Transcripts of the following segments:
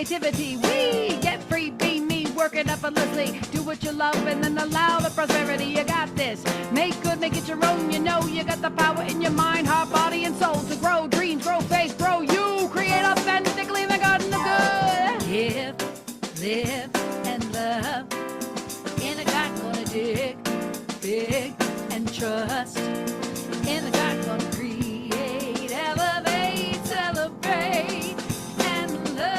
creativity. We get free, be me, work it effortlessly. Do what you love and then allow the prosperity. You got this. Make good, make it your own. You know you got the power in your mind, heart, body, and soul to grow dreams, grow faith, grow you. Create authentically in the garden of good. Live, and love. In the garden, gonna dig big and trust. In the garden, gonna create, elevate, celebrate, and love.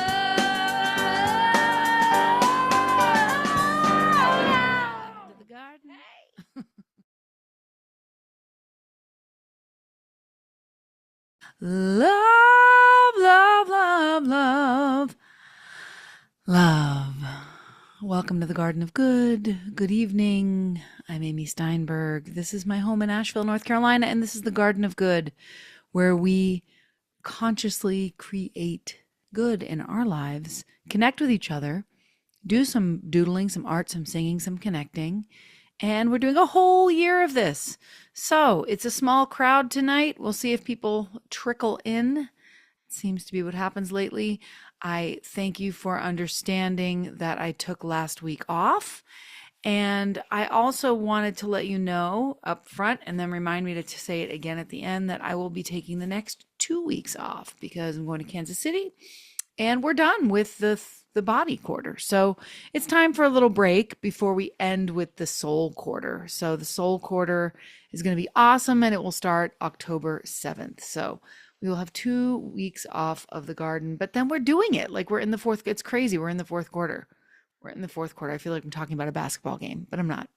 To the garden. Love, love, love, love, love. Welcome to the Garden of Good. Good evening. I'm Amy Steinberg. This is my home in Asheville, North Carolina, and this is the Garden of Good, where we consciously create good in our lives, connect with each other, do some doodling, some art, some singing, some connecting, and we're doing a whole year of this. So it's a small crowd tonight. We'll see if people trickle in. It seems to be what happens lately. I thank you for understanding that I took last week off. And I also wanted to let you know up front and then remind me to say it again at the end that I will be taking the next 2 weeks off because I'm going to Kansas City and we're done with the body quarter. So it's time for a little break before we end with the soul quarter. So the soul quarter is going to be awesome and it will start October 7th. So we will have 2 weeks off of the garden, but then we're doing it. Like we're in the fourth. It's crazy. We're in the fourth quarter. We're in the fourth quarter. I feel like I'm talking about a basketball game, but I'm not.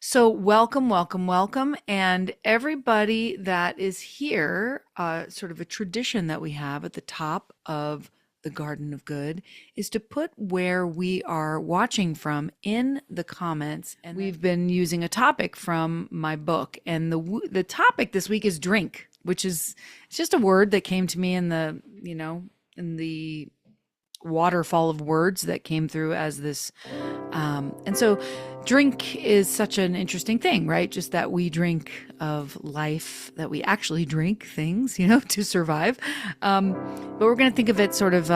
So welcome, welcome, welcome. And everybody that is here, sort of a tradition that we have at the top of the Garden of Good is to put where we are watching from in the comments. And we've been using a topic from my book. And the topic this week is drink, which is, it's just a word that came to me in the, in the waterfall of words that came through as this. And so drink is such an interesting thing, right? Just that we drink of life, that we actually drink things, to survive. But we're going to think of it sort of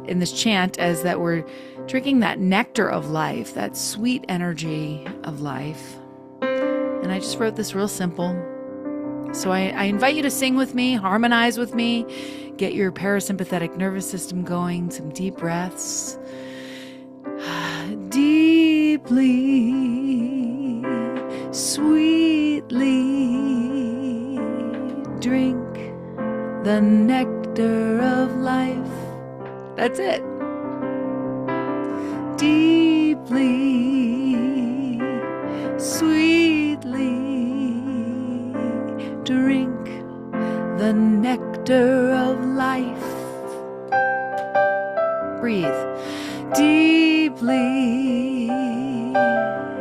in this chant as that we're drinking that nectar of life, that sweet energy of life. And I just wrote this real simple. So I invite you to sing with me, harmonize with me, get your parasympathetic nervous system going, some deep breaths. Deeply, sweetly drink the nectar of life. That's it. Deeply, sweetly drink the nectar of life. Breathe. Deeply,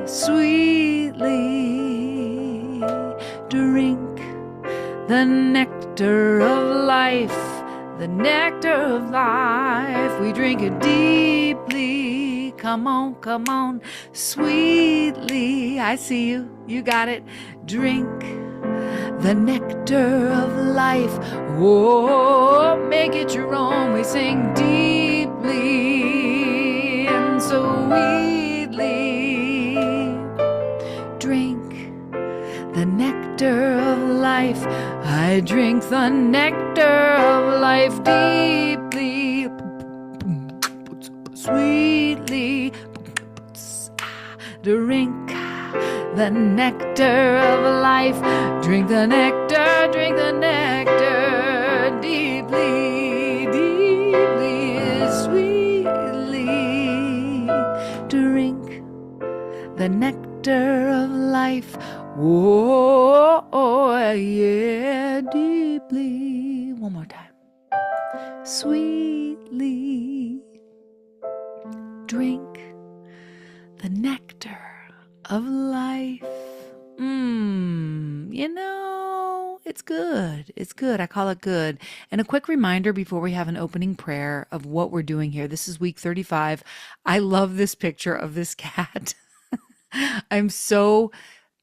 sweetly drink the nectar of life. The nectar of life. We drink it deeply. Come on, come on. Sweetly. I see you. You got it. Drink the nectar of life. Oh, make it your own. We sing deeply and sweetly. Drink the nectar of life. I drink the nectar of life deeply, sweetly. Drink the nectar of life. Drink the nectar, deeply, deeply, sweetly. Drink the nectar of life. Oh, yeah, deeply. One more time. Sweetly. Drink the nectar of life. It's good. It's good. I call it good. And a quick reminder before we have an opening prayer of what we're doing here. This is week 35. I love this picture of this cat. I'm so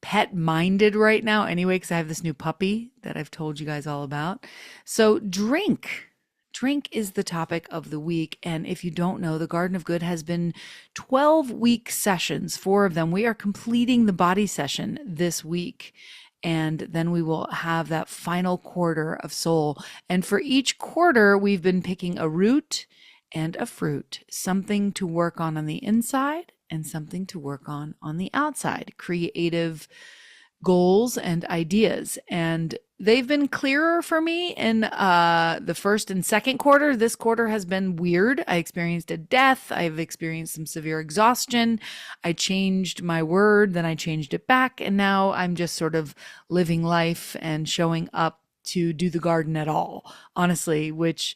pet-minded right now anyway, because I have this new puppy that I've told you guys all about. So drink Drink is the topic of the week. And if you don't know, the Garden of Good has been 12-week sessions, 4 of them. We are completing the body session this week. And then we will have that final quarter of soul. And for each quarter, we've been picking a root and a fruit, something to work on the inside and something to work on the outside, creative goals and ideas. And they've been clearer for me in the first and second quarter. This quarter has been weird. I experienced a death. I've experienced some severe exhaustion. I changed my word, then I changed it back. And now I'm just sort of living life and showing up to do the garden at all, honestly, which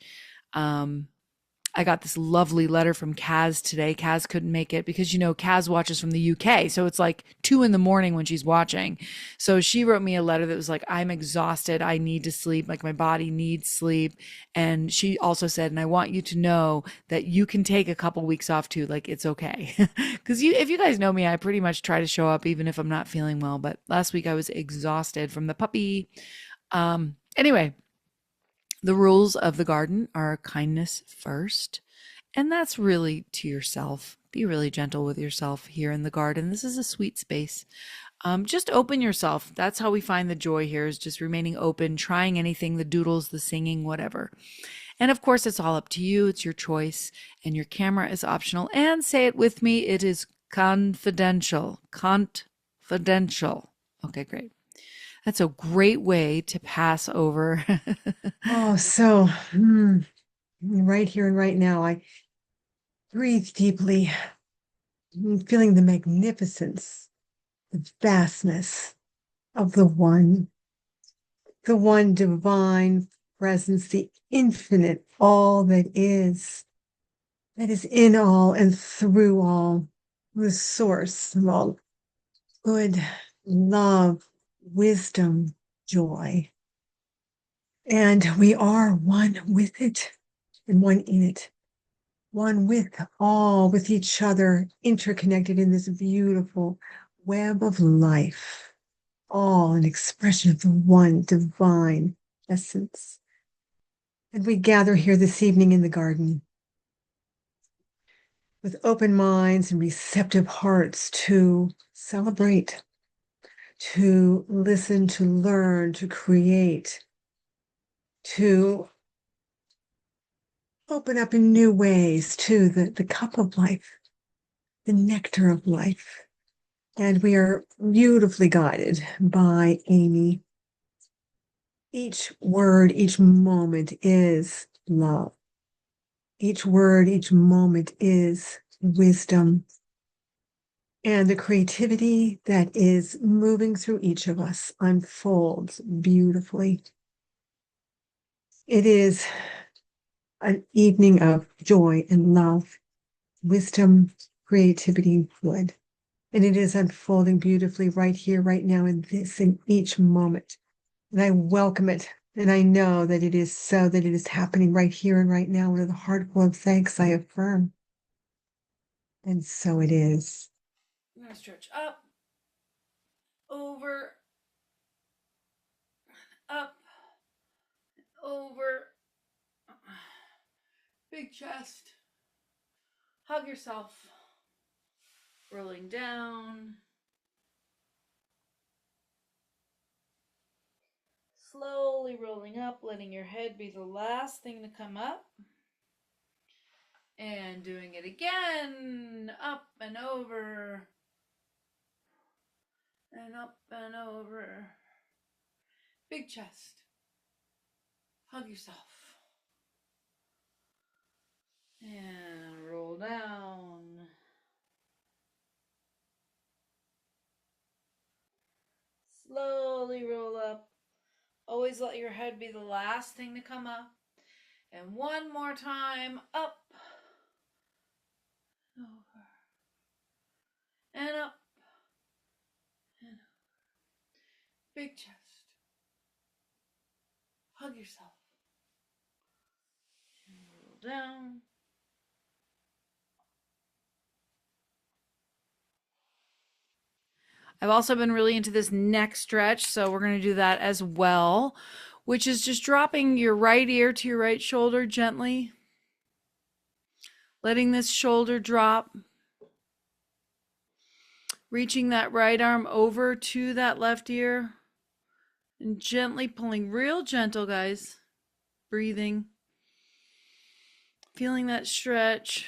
I got this lovely letter from Kaz today. Kaz couldn't make it because, Kaz watches from the UK. So it's like 2 a.m. when she's watching. So she wrote me a letter that was like, I'm exhausted. I need to sleep. Like my body needs sleep. And she also said, and I want you to know that you can take a couple weeks off too. Like it's okay. Because if you guys know me, I pretty much try to show up even if I'm not feeling well. But last week I was exhausted from the puppy. Anyway, the rules of the garden are kindness first, and that's really to yourself. Be really gentle with yourself here in the garden. This is a sweet space. Just open yourself. That's how we find the joy here, is just remaining open, trying anything, the doodles, the singing, whatever. And of course, it's all up to you. It's your choice, and your camera is optional. And say it with me, it is confidential. Confidential. Okay, great. That's a great way to pass over. Oh, so right here and right now, I breathe deeply, feeling the magnificence, the vastness of the one divine presence, the infinite, all that is in all and through all, the source of all good, love, wisdom, joy. And we are one with it and one in it, one with all, with each other, interconnected in this beautiful web of life, all an expression of the one divine essence. And we gather here this evening in the garden with open minds and receptive hearts to celebrate, to listen, to learn, to create, to open up in new ways to the cup of life, the nectar of life. And we are beautifully guided by Amy. Each word, each moment is love. Each word, each moment is wisdom. And the creativity that is moving through each of us unfolds beautifully. It is an evening of joy and love, wisdom, creativity, good. And it is unfolding beautifully right here, right now, in each moment. And I welcome it. And I know that it is so, that it is happening right here and right now. With a heart full of thanks, I affirm. And so it is. I'm going to stretch up, over, up, over. Big chest. Hug yourself. Rolling down. Slowly rolling up, letting your head be the last thing to come up. And doing it again. Up and over. And up and over. Big chest. Hug yourself. And roll down. Slowly roll up. Always let your head be the last thing to come up. And one more time. Up. Over. And up. And over. Big chest. Hug yourself. And roll down. I've also been really into this neck stretch, so we're going to do that as well. which is just dropping your right ear to your right shoulder gently, letting this shoulder drop, reaching that right arm over to that left ear, and gently pulling, real gentle, guys. Breathing, feeling that stretch.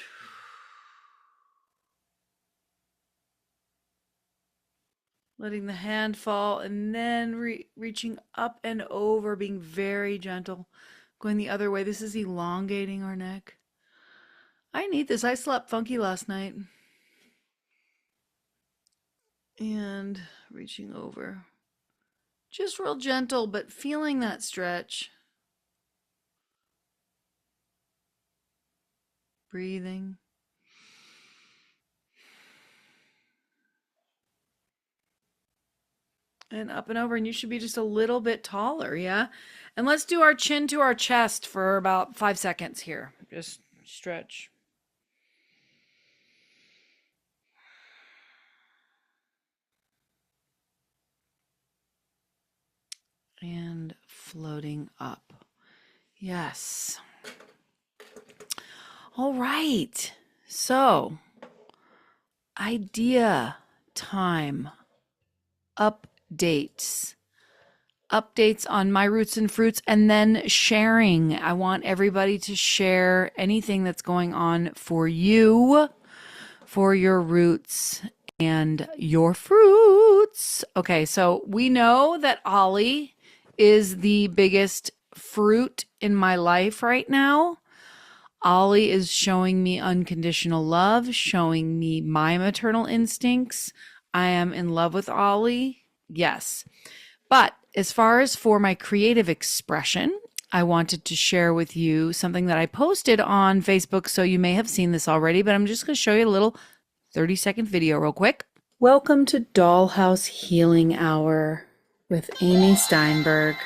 Letting the hand fall and then reaching up and over, being very gentle. Going the other way. This is elongating our neck. I need this. I slept funky last night. And reaching over. Just real gentle, but feeling that stretch. Breathing. And up and over, and you should be just a little bit taller, yeah? And let's do our chin to our chest for about 5 seconds here. Just stretch. And floating up. Yes. All right. So, idea time. Updates. Updates on my roots and fruits, and then sharing. I want everybody to share anything that's going on for you, for your roots and your fruits. Okay, so we know that Ollie is the biggest fruit in my life right now. Ollie is showing me unconditional love, showing me my maternal instincts. I am in love with Ollie. Yes. But as far as for my creative expression, I wanted to share with you something that I posted on Facebook. So you may have seen this already, but I'm just going to show you a little 30-second video real quick. Welcome to Dollhouse Healing Hour with Amy Steinberg.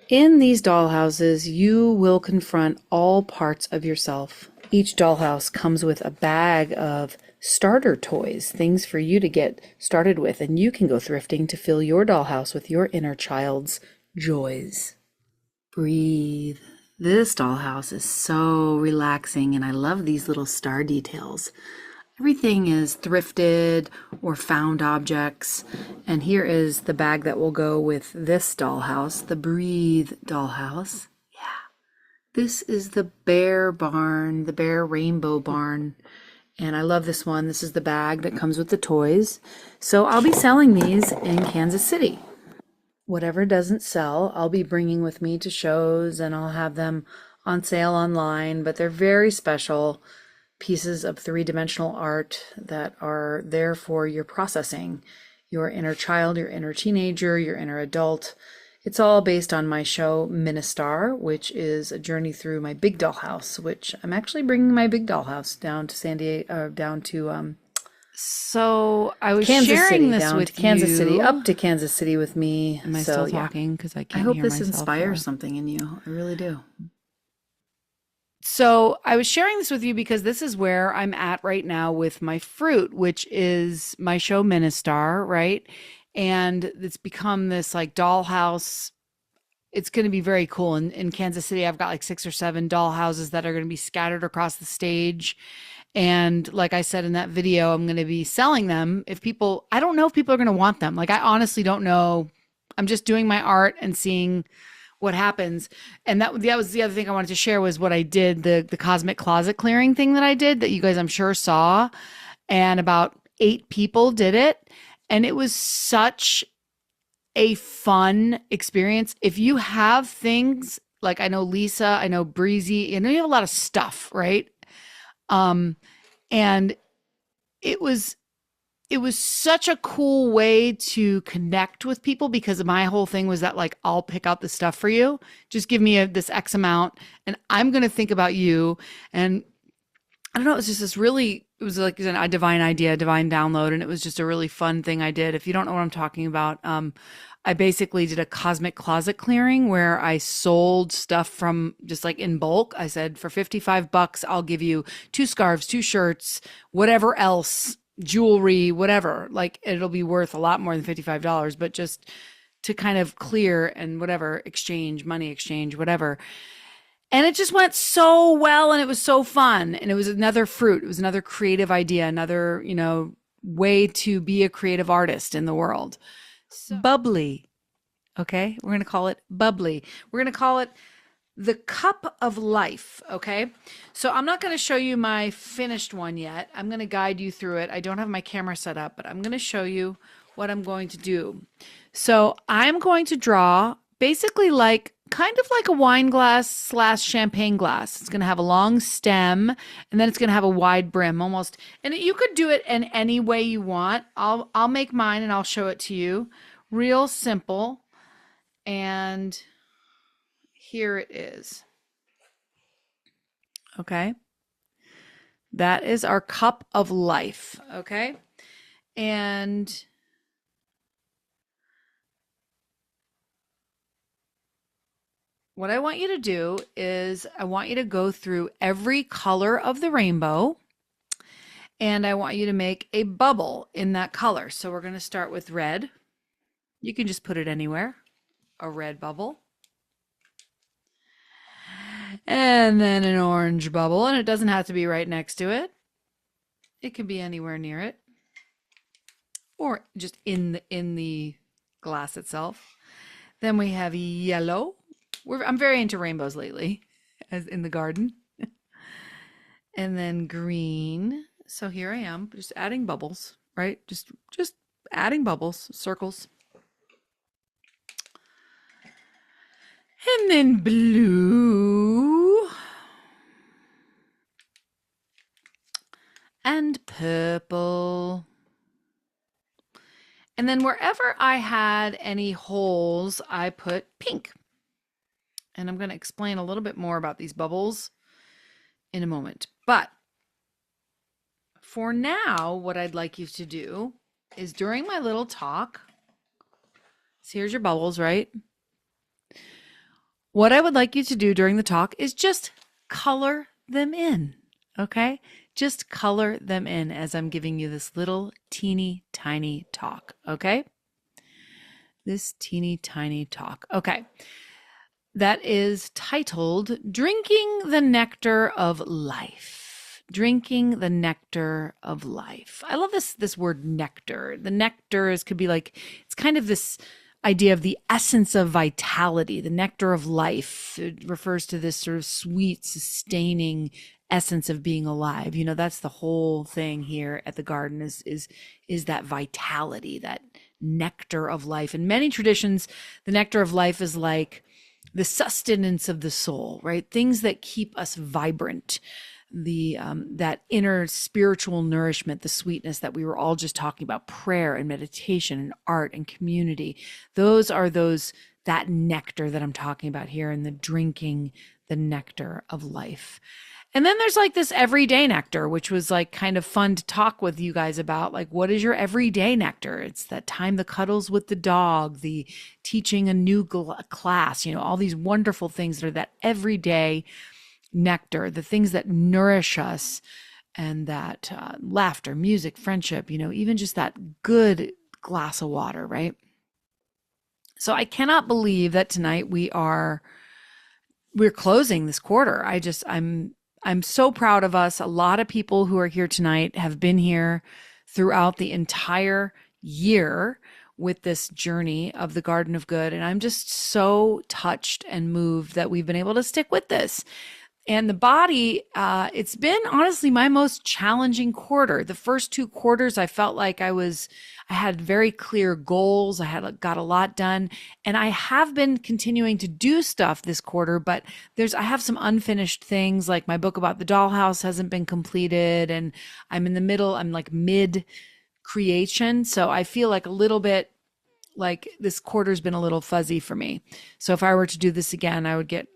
In these dollhouses, you will confront all parts of yourself. Each dollhouse comes with a bag of starter toys, things for you to get started with, and you can go thrifting to fill your dollhouse with your inner child's joys. Breathe. This dollhouse is so relaxing, and I love these little star details. Everything is thrifted or found objects. And here is the bag that will go with this dollhouse, the Breathe dollhouse. Yeah. This is the bear barn, the bear rainbow barn. And I love this one. This is the bag that comes with the toys. So I'll be selling these in Kansas City. Whatever doesn't sell, I'll be bringing with me to shows, and I'll have them on sale online, but they're very special pieces of three-dimensional art that are there for your processing, your inner child, your inner teenager, your inner adult. It's all based on my show Ministar, which is a journey through my big doll house, which I'm actually bringing my big doll house down to San Diego, down to so I was Kansas sharing City, this down with to Kansas you. City, up to Kansas City with me. Am I So, still yeah. talking? Because I I can't hope hear this myself inspires now. something in you. I really do. So I was sharing this with you because this is where I'm at right now with my fruit, which is my show Ministar, right? And it's become this like dollhouse. It's going to be very cool. In Kansas City, I've got like 6 or 7 doll houses that are going to be scattered across the stage. And like I said in that video, I'm going to be selling them. I don't know if people are going to want them. Like, I honestly don't know. I'm just doing my art and seeing what happens. And that was the other thing I wanted to share was what I did, the cosmic closet clearing thing that I did that you guys I'm sure saw. And about 8 people did it. And it was such a fun experience. If you have things like, I know Lisa, I know Breezy, I know you have a lot of stuff, right? And it was such a cool way to connect with people because my whole thing was that like, I'll pick out the stuff for you. Just give me this X amount and I'm going to think about you. And I don't know, it was just it was like a divine idea, a divine download. And it was just a really fun thing I did. If you don't know what I'm talking about, I basically did a cosmic closet clearing where I sold stuff from just like in bulk. I said, for $55, I'll give you 2 scarves, 2 shirts, whatever else, jewelry, whatever. Like, it'll be worth a lot more than $55, but just to kind of clear and whatever, exchange, money exchange, whatever. And it just went so well and it was so fun. And it was another fruit. It was another creative idea, another, way to be a creative artist in the world. So, bubbly. Okay. We're going to call it bubbly. We're going to call it the cup of life. Okay. So I'm not going to show you my finished one yet. I'm going to guide you through it. I don't have my camera set up, but I'm going to show you what I'm going to do. So I'm going to draw basically like kind of like a wine glass slash champagne glass. It's going to have a long stem and then it's going to have a wide brim almost. And you could do it in any way you want. I'll make mine and I'll show it to you. Real simple. And here it is. Okay. That is our cup of life. Okay. And what I want you to do is I want you to go through every color of the rainbow and I want you to make a bubble in that color. So we're going to start with red. You can just put it anywhere. A red bubble. And then an orange bubble, and it doesn't have to be right next to it. It can be anywhere near it. Or just in the glass itself. Then we have yellow. I'm very into rainbows lately, as in the garden. And then green. So here I am, just adding bubbles, right? Just adding bubbles, circles. And then blue. And purple. And then wherever I had any holes, I put pink. And I'm going to explain a little bit more about these bubbles in a moment. But for now, what I'd like you to do is during my little talk, so here's your bubbles, right? What I would like you to do during the talk is just color them in, okay? Just color them in as I'm giving you this little teeny tiny talk, okay? This teeny tiny talk. Okay. That is titled Drinking the Nectar of Life. Drinking the nectar of life. I love this word nectar. The nectar could be like, it's kind of this idea of the essence of vitality, the nectar of life. It refers to this sort of sweet, sustaining essence of being alive. That's the whole thing here at the garden is that vitality, that nectar of life. In many traditions, the nectar of life is like the sustenance of the soul, right? Things that keep us vibrant, that inner spiritual nourishment, the sweetness that we were all just talking about, prayer and meditation and art and community. That nectar that I'm talking about here, and the drinking the nectar of life. And then there's like this everyday nectar, which was like kind of fun to talk with you guys about. Like, what is your everyday nectar? It's that time, the cuddles with the dog, the teaching a new class, all these wonderful things that are that everyday nectar, the things that nourish us, and that laughter, music, friendship, even just that good glass of water, right? So I cannot believe that tonight we're closing this quarter. I'm so proud of us. A lot of people who are here tonight have been here throughout the entire year with this journey of the Garden of Good. And I'm just so touched and moved that we've been able to stick with this. And the body, it's been honestly my most challenging quarter. The first 2 quarters, I felt like I had very clear goals. I got a lot done, and I have been continuing to do stuff this quarter, but I have some unfinished things, like my book about the dollhouse hasn't been completed, and I'm like mid creation. So I feel like a little bit like this quarter's been a little fuzzy for me. So if I were to do this again, I would get,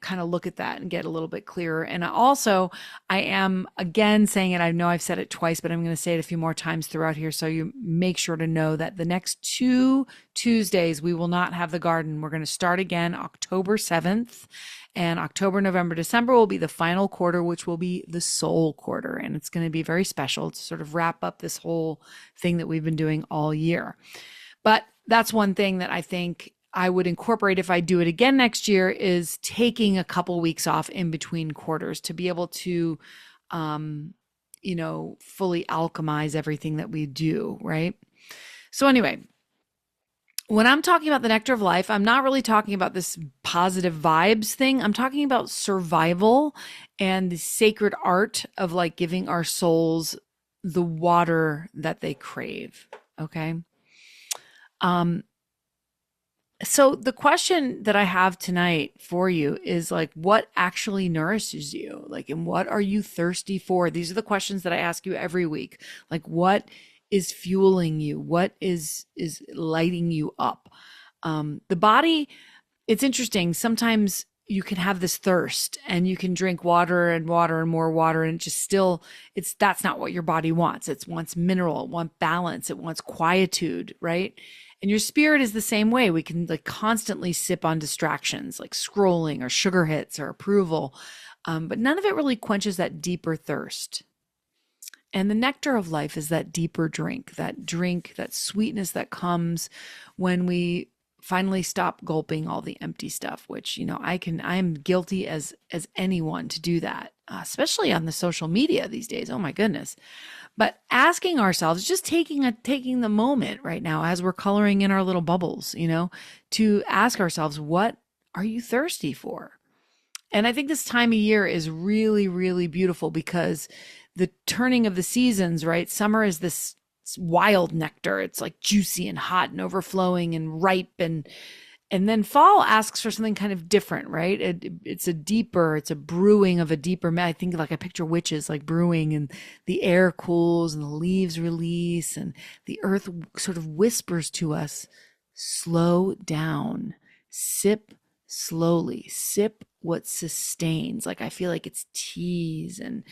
kind of look at that and get a little bit clearer. And I am again saying it. I know I've said it twice, but I'm going to say it a few more times throughout here. So you make sure to know that the next 2 Tuesdays, we will not have the garden. We're going to start again October 7th. And October, November, December will be the final quarter, which will be the soul quarter. And it's going to be very special to sort of wrap up this whole thing that we've been doing all year. But that's one thing that I think I would incorporate if I do it again next year is taking a couple weeks off in between quarters to be able to, um, fully alchemize everything that we do, right? So, anyway, when I'm talking about the nectar of life, I'm not really talking about this positive vibes thing. I'm talking about survival and the sacred art of like giving our souls the water that they crave. Okay. Um, so the question that I have tonight for you is like, what actually nourishes you? Like, and what are you thirsty for? These are the questions that I ask you every week. Like, what is fueling you? What is lighting you up? The body, it's interesting. Sometimes you can have this thirst and you can drink water and water and more water and just still that's not what your body wants. It wants mineral, it wants balance, it wants quietude, right? And your spirit is the same way. We can like constantly sip on distractions like scrolling or sugar hits or approval, but none of it really quenches that deeper thirst. And the nectar of life is that deeper drink, that sweetness that comes when we finally stop gulping all the empty stuff, which, I am guilty as anyone to do that, especially on the social media these days. Oh my goodness. But asking ourselves, just taking the moment right now as we're coloring in our little bubbles, to ask ourselves, what are you thirsty for? And I think this time of year is really, really beautiful because the turning of the seasons, right? Summer is this wild nectar. It's like juicy and hot and overflowing and ripe, and then fall asks for something kind of different, right? It's a brewing of a deeper. I think like I picture witches like brewing, and the air cools and the leaves release, and the earth sort of whispers to us, slow down, sip slowly, sip what sustains. Like I feel like it's teas, and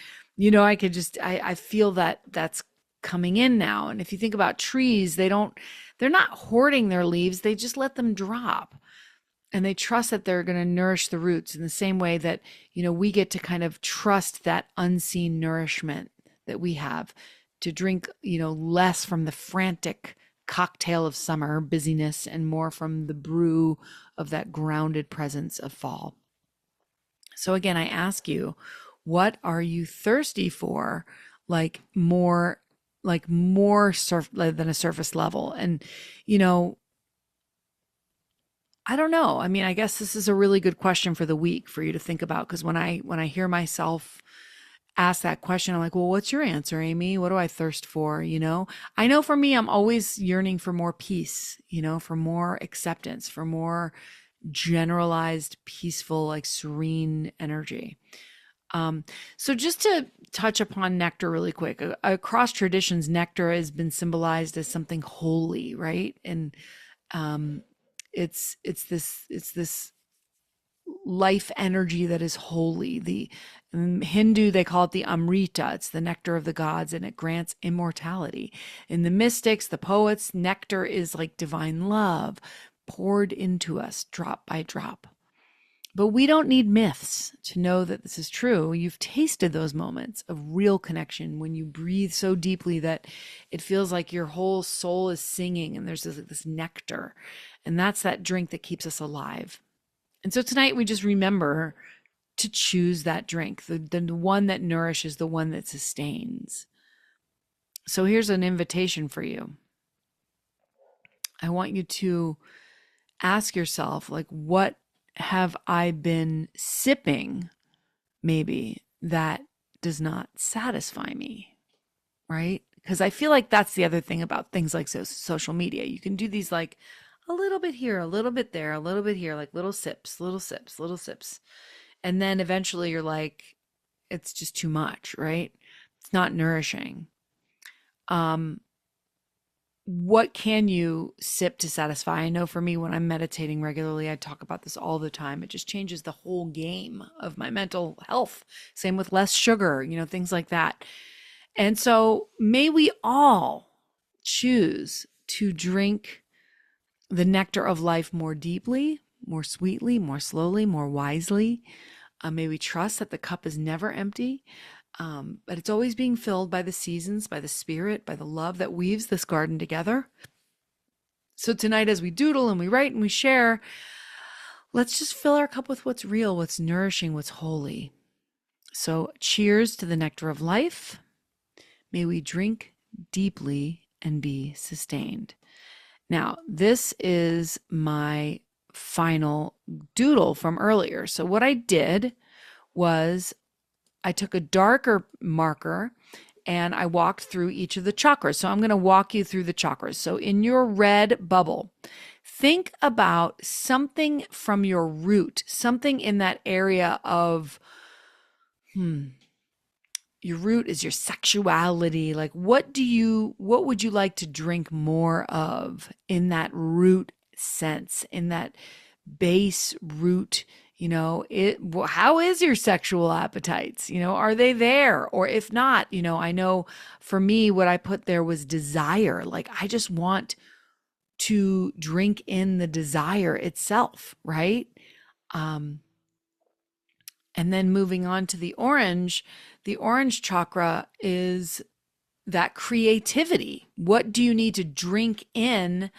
I could just I feel that that's coming in now. And if you think about trees, they're not hoarding their leaves, they just let them drop. And they trust that they're going to nourish the roots in the same way that, we get to kind of trust that unseen nourishment that we have to drink, less from the frantic cocktail of summer busyness and more from the brew of that grounded presence of fall. So again, I ask you, what are you thirsty for? Than a surface level. And, you know, I don't know. I mean, I guess this is a really good question for the week for you to think about. Because when I hear myself ask that question, I'm like, well, what's your answer, Amy? What do I thirst for? I know for me, I'm always yearning for more peace, for more acceptance, for more generalized, peaceful, like serene energy. So just to touch upon nectar really quick, across traditions, nectar has been symbolized as something holy, right? And um, it's this life energy that is holy. The Hindu, they call it the Amrita. It's the nectar of the gods, and it grants immortality. In the mystics, the poets, nectar is like divine love poured into us drop by drop. But we don't need myths to know that this is true. You've tasted those moments of real connection when you breathe so deeply that it feels like your whole soul is singing, and there's this nectar. And that's that drink that keeps us alive. And so tonight we just remember to choose that drink, the one that nourishes, the one that sustains. So here's an invitation for you. I want you to ask yourself, like, what have I been sipping maybe that does not satisfy me, right? Because I feel like that's the other thing about things like social media. You can do these like a little bit here, a little bit there, a little bit here, like little sips, little sips, little sips. And then eventually you're like, it's just too much, right? It's not nourishing. Um, what can you sip to satisfy? I know for me, when I'm meditating regularly, I talk about this all the time. It just changes the whole game of my mental health. Same with less sugar, things like that. And so may we all choose to drink the nectar of life more deeply, more sweetly, more slowly, more wisely. May we trust that the cup is never empty, but it's always being filled by the seasons, by the spirit, by the love that weaves this garden together. So tonight, as we doodle and we write and we share, let's just fill our cup with what's real, what's nourishing, what's holy. So cheers to the nectar of life. May we drink deeply and be sustained. Now, this is my final doodle from earlier. So what I did was I took a darker marker and I walked through each of the chakras. So I'm going to walk you through the chakras. So in your red bubble, think about something from your root, something in that area of, your root is your sexuality. Like, what would you like to drink more of in that root sense, in that base root? How is your sexual appetites? Are they there? Or if not, I know for me, what I put there was desire. Like, I just want to drink in the desire itself, right? Um, and then moving on to the orange chakra is that creativity. What do you need to drink in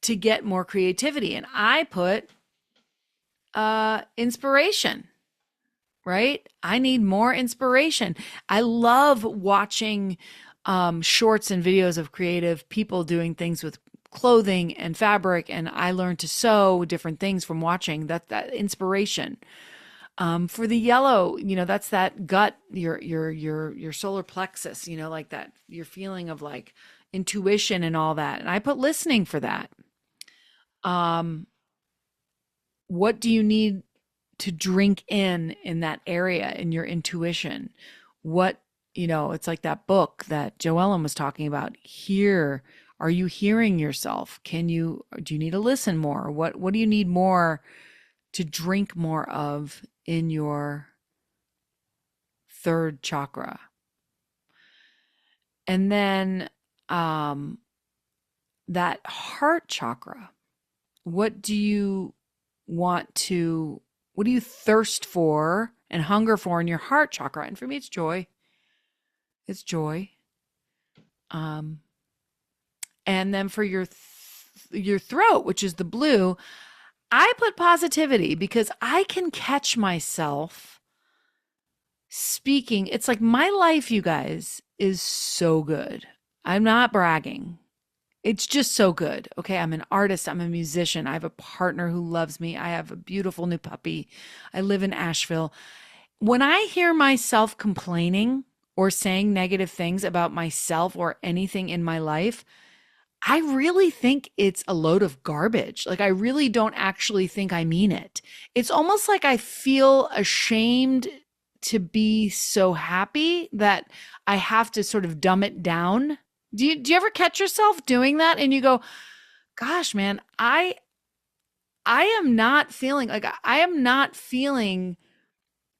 to get more creativity? And I put inspiration, right? I need more inspiration. I love watching shorts and videos of creative people doing things with clothing and fabric, and I learned to sew different things from watching that inspiration. For the yellow, that's that gut, your solar plexus, like that, your feeling of like intuition and all that. And I put listening for that. Um, what do you need to drink in that area, in your intuition? What, it's like that book that Joellen was talking about. Are you hearing yourself? Do you need to listen more? What do you need more to drink more of in your third chakra? And then um that heart chakra. What do you want to what do you thirst for and hunger for in your heart chakra? And for me, it's joy. It's joy. Um and then for your throat, which is the blue, I put positivity because I can catch myself speaking. It's like my life, you guys, is so good. I'm not bragging. It's just so good. Okay. I'm an artist. I'm a musician. I have a partner who loves me. I have a beautiful new puppy. I live in Asheville. When I hear myself complaining or saying negative things about myself or anything in my life, I really think it's a load of garbage. Like, I really don't actually think I mean it. It's almost like I feel ashamed to be so happy that I have to sort of dumb it down. Do you ever catch yourself doing that and you go, gosh, man, I am not feeling like I am not feeling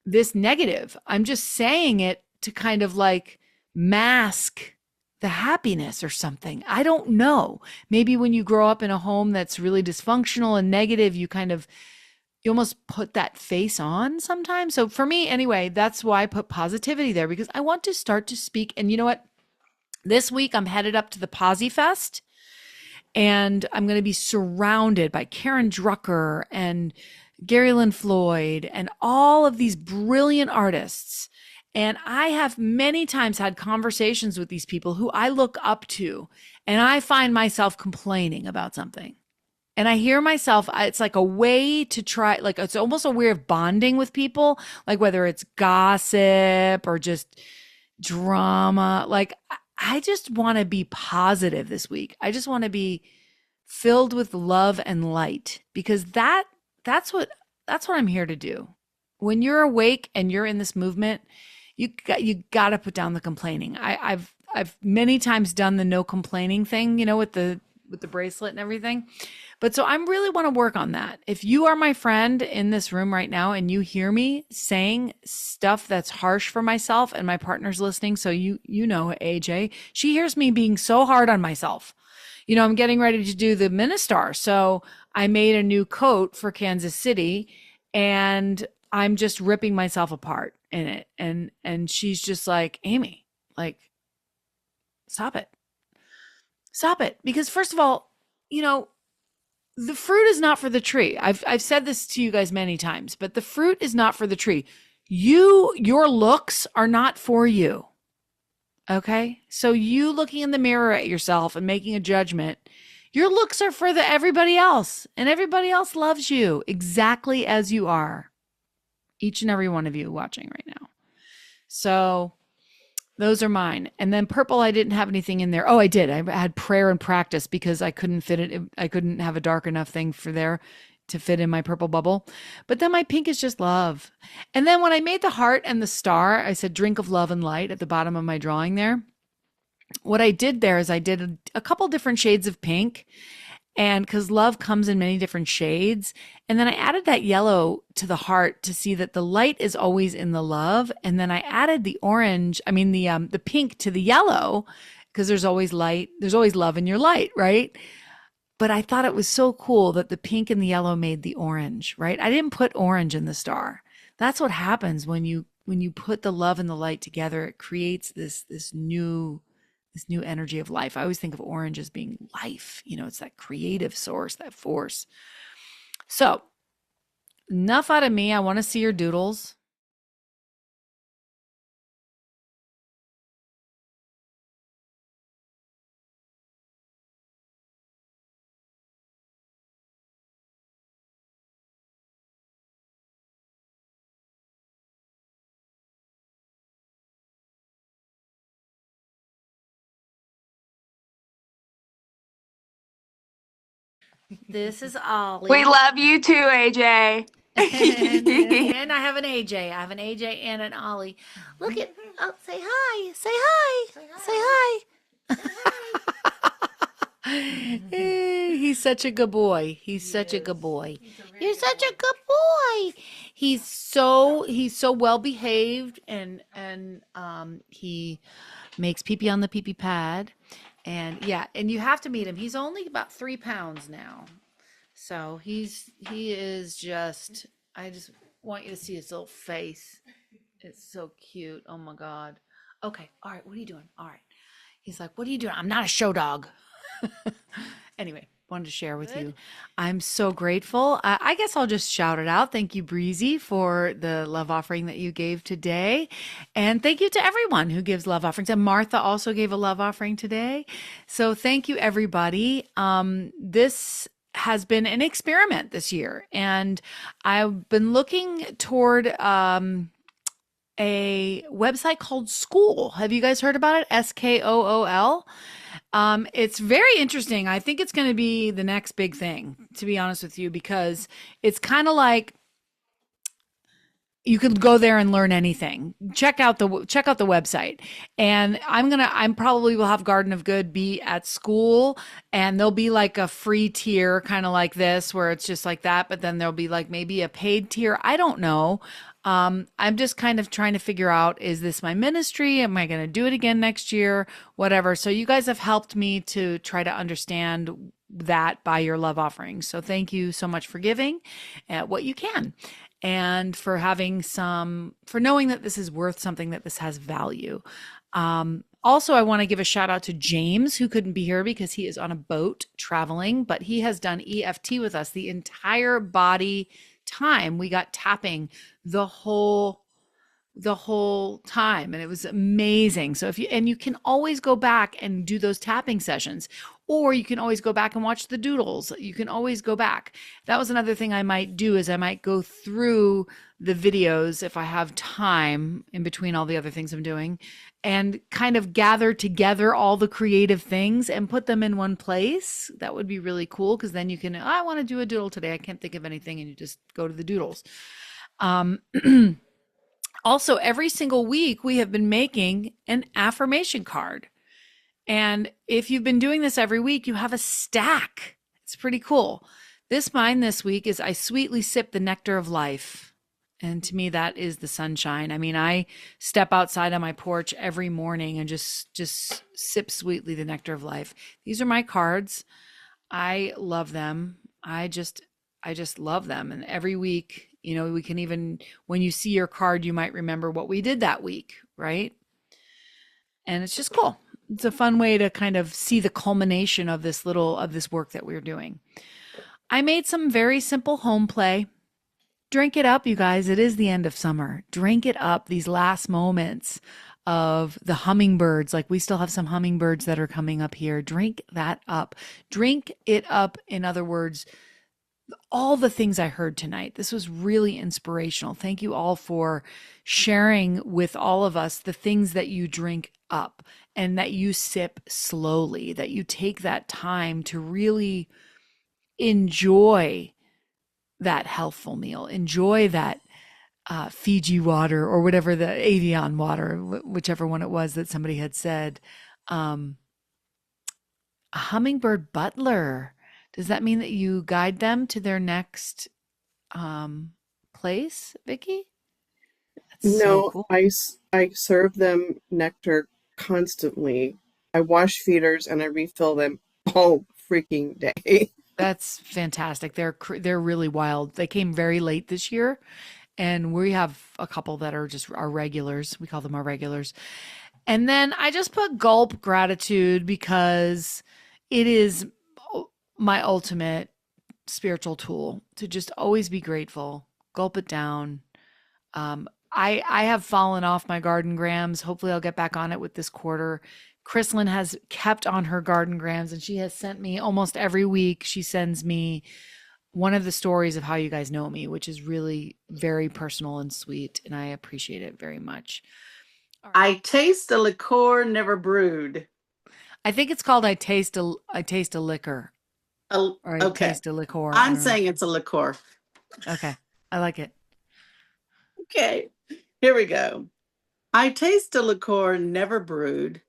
this negative. I'm just saying it to kind of like mask the happiness or something. I don't know. Maybe when you grow up in a home that's really dysfunctional and negative, you almost put that face on sometimes. So for me, anyway, that's why I put positivity there, because I want to start to speak. And you know what? This week I'm headed up to the Posy Fest, and I'm going to be surrounded by Karen Drucker and Gary Lynn Floyd and all of these brilliant artists. And I have many times had conversations with these people who I look up to, and I find myself complaining about something. And I hear myself, it's like a way to try, like it's almost a way of bonding with people, like whether it's gossip or just drama. Like, I just want to be positive this week. I just want to be filled with love and light, because that's what that's what I'm here to do. When you're awake and you're in this movement, you got to put down the complaining. I've many times done the no complaining thing, with the bracelet and everything. But so I really want to work on that. If you are my friend in this room right now and you hear me saying stuff that's harsh for myself, and my partner's listening, so you know AJ, she hears me being so hard on myself. I'm getting ready to do the Ministar. So I made a new coat for Kansas City, and I'm just ripping myself apart in it. And she's just like, Amy, like, stop it. Stop it. Because first of all, you know, The fruit is not for the tree. I've said this to you guys many times, but the fruit is not for the tree. Your looks are not for you. Okay? So you looking in the mirror at yourself and making a judgment, your looks are for everybody else, and everybody else loves you exactly as you are. Each and every one of you watching right now. So those are mine. And then purple, I didn't have anything in there. Oh, I did. I had prayer and practice because I couldn't fit it. I couldn't have a dark enough thing for there to fit in my purple bubble. But then my pink is just love. And then when I made the heart and the star, I said drink of love and light at the bottom of my drawing there. What I did there is I did a couple different shades of pink, and because love comes in many different shades. And then I added that yellow to the heart to see that the light is always in the love. And then I added the orange, I mean, the pink to the yellow, because there's always light, there's always love in your light, right? But I thought it was so cool that the pink and the yellow made the orange, right? I didn't put orange in the star. That's what happens when you put the love and the light together. It creates this new energy of life. I always think of orange as being life. You know, it's that creative source, that force. So, enough out of me. I want to see your doodles. This is We Ollie. love you too, AJ. And I have an AJ. I have an AJ and an Ollie. Look at, oh, say hi. Say hi. Say hi. He's such a good boy. He's such a good boy. You're such a good boy. He's so well behaved, and he makes pee pee on the pee pee pad. And yeah, and you have to meet him. He's only about 3 pounds now. So he is just, I just want you to see his little face. It's so cute. Oh my God. Okay. All right. What are you doing? All right. He's like, what are you doing? I'm not a show dog. Anyway, wanted to share with you. I'm so grateful. I guess I'll just shout it out. Thank you, Breezy, for the love offering that you gave today. And thank you to everyone who gives love offerings. And Martha also gave a love offering today. So thank you, everybody. This has been an experiment this year. And I've been looking toward a website called School. Have you guys heard about it? SKOOL. It's very interesting. I think it's going to be the next big thing, to be honest with you, because it's kind of like you can go there and learn anything. Check out the website. And I'm probably will have Garden of Good be at school, and there'll be like a free tier kind of like this where it's just like that, but then there'll be like maybe a paid tier. I don't know. I'm just kind of trying to figure out, is this my ministry? Am I going to do it again next year? Whatever. So you guys have helped me to try to understand that by your love offerings. So thank you so much for giving what you can, and for for knowing that this is worth something, that this has value. Also, I want to give a shout out to James, who couldn't be here because he is on a boat traveling, but he has done EFT with us the entire body time. We got tapping the whole time, and it was amazing. So you can always go back and do those tapping sessions, or you can always go back and watch the doodles. You can always go back. That was another thing I might do, is I might go through the videos if I have time in between all the other things I'm doing, and kind of gather together all the creative things and put them in one place. That would be really cool, because then you can, I want to do a doodle today, I can't think of anything, and you just go to the doodles. um Also, every single week we have been making an affirmation card. And if you've been doing this every week, you have a stack. It's pretty cool. Mine this week is, I sweetly sip the nectar of life. And to me, that is the sunshine. I mean, I step outside on my porch every morning and just sip sweetly the nectar of life. These are my cards. I love them. I just love them. And every week, we can even, when you see your card, you might remember what we did that week, right? And it's just cool. It's a fun way to kind of see the culmination of this work that we're doing. I made some very simple home play. Drink it up, you guys. It is the end of summer. Drink it up these last moments of the hummingbirds. Like we still have some hummingbirds that are coming up here. Drink that up. Drink it up. In other words, all the things I heard tonight. This was really inspirational. Thank you all for sharing with all of us the things that you drink up and that you sip slowly, that you take that time to really enjoy that healthful meal, enjoy that Fiji water or whatever the Avion water, whichever one it was that somebody had said. Um, a hummingbird butler. Does that mean that you guide them to their next place, Vicky? That's so No, cool. I serve them nectar constantly. I wash feeders and I refill them all freaking day. That's fantastic. They're really wild. They came very late this year, and we have a couple that are just our regulars. We call them our regulars. And then I just put gulp gratitude because it is my ultimate spiritual tool to just always be grateful, gulp it down. I have fallen off my garden grams. Hopefully, I'll get back on it with this quarter. Chrislyn has kept on her garden grams, and she has sent me almost every week. She sends me one of the stories of how you guys know me, which is really very personal and sweet, and I appreciate it very much. I taste a liqueur never brewed. I think it's called I taste a liquor or I Okay. taste a liqueur. I I'm don't know. saying it's a liqueur. Okay. I like it. Okay. Here we go. I taste a liqueur never brewed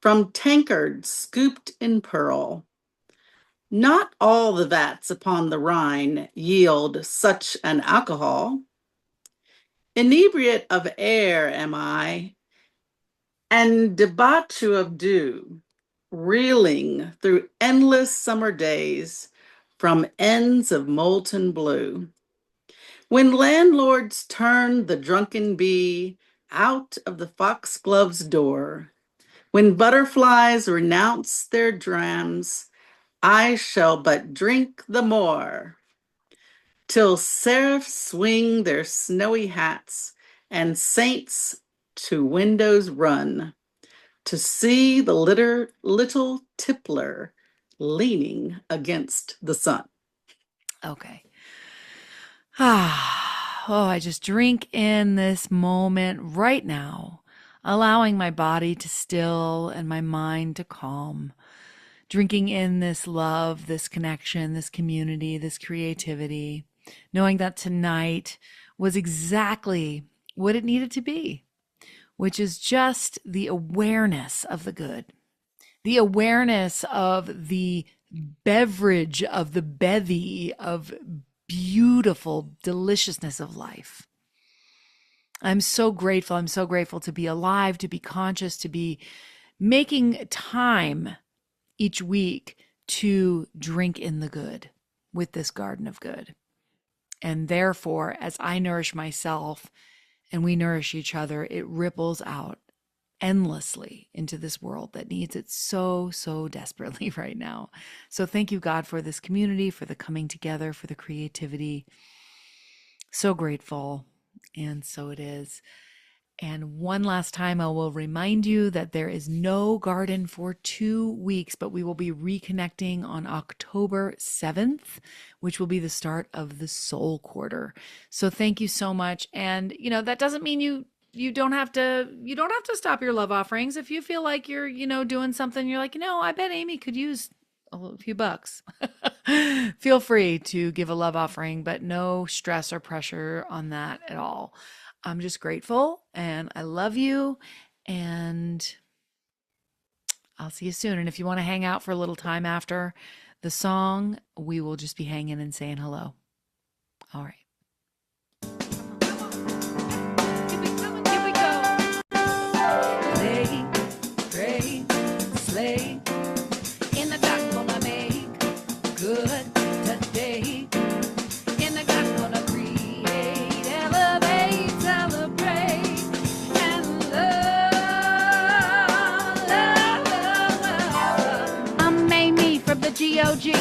from tankards scooped in pearl. Not all the vats upon the Rhine yield such an alcohol. Inebriate of air am I, and debauchu of dew, reeling through endless summer days from ends of molten blue. When landlords turn the drunken bee out of the foxglove's door, when butterflies renounce their drams, I shall but drink the more, till seraphs swing their snowy hats and saints to windows run to see the little tippler leaning against the sun. Okay. Oh, I just drink in this moment right now, allowing my body to still and my mind to calm. Drinking in this love, this connection, this community, this creativity, knowing that tonight was exactly what it needed to be, which is just the awareness of the good, the awareness of the beverage, of the bevy of beautiful deliciousness of life. I'm so grateful. I'm so grateful to be alive, to be conscious, to be making time each week to drink in the good with this garden of good. And therefore, as I nourish myself and we nourish each other, it ripples out endlessly into this world that needs it so, so desperately right now. So thank you, God, for this community, for the coming together, for the creativity. So grateful. And so it is. And one last time, I will remind you that there is no garden for 2 weeks, but we will be reconnecting on October 7th, which will be the start of the soul quarter. So thank you so much. And, that doesn't mean you don't have to stop your love offerings. If you feel like you're, doing something, you're like, I bet Amy could use a few bucks. Feel free to give a love offering, but no stress or pressure on that at all. I'm just grateful and I love you, and I'll see you soon. And if you want to hang out for a little time after the song, we will just be hanging and saying hello. All right. Here we go. Play, pray, slay. In the dark, gonna make good today. In the dark, gonna create, elevate, celebrate, and love. I'm Amy from the GOG.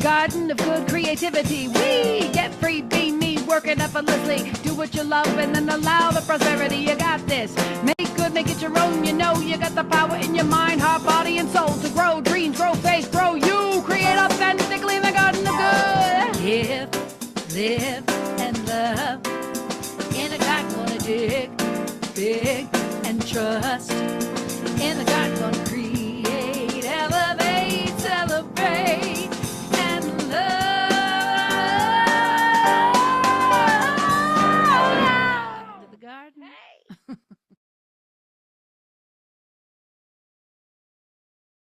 God garden of good creativity. We get free, be me, working effortlessly. Do what you love and then allow the prosperity. You got this. Make good, make it your own. You know you got the power in your mind, heart, body, and soul to grow.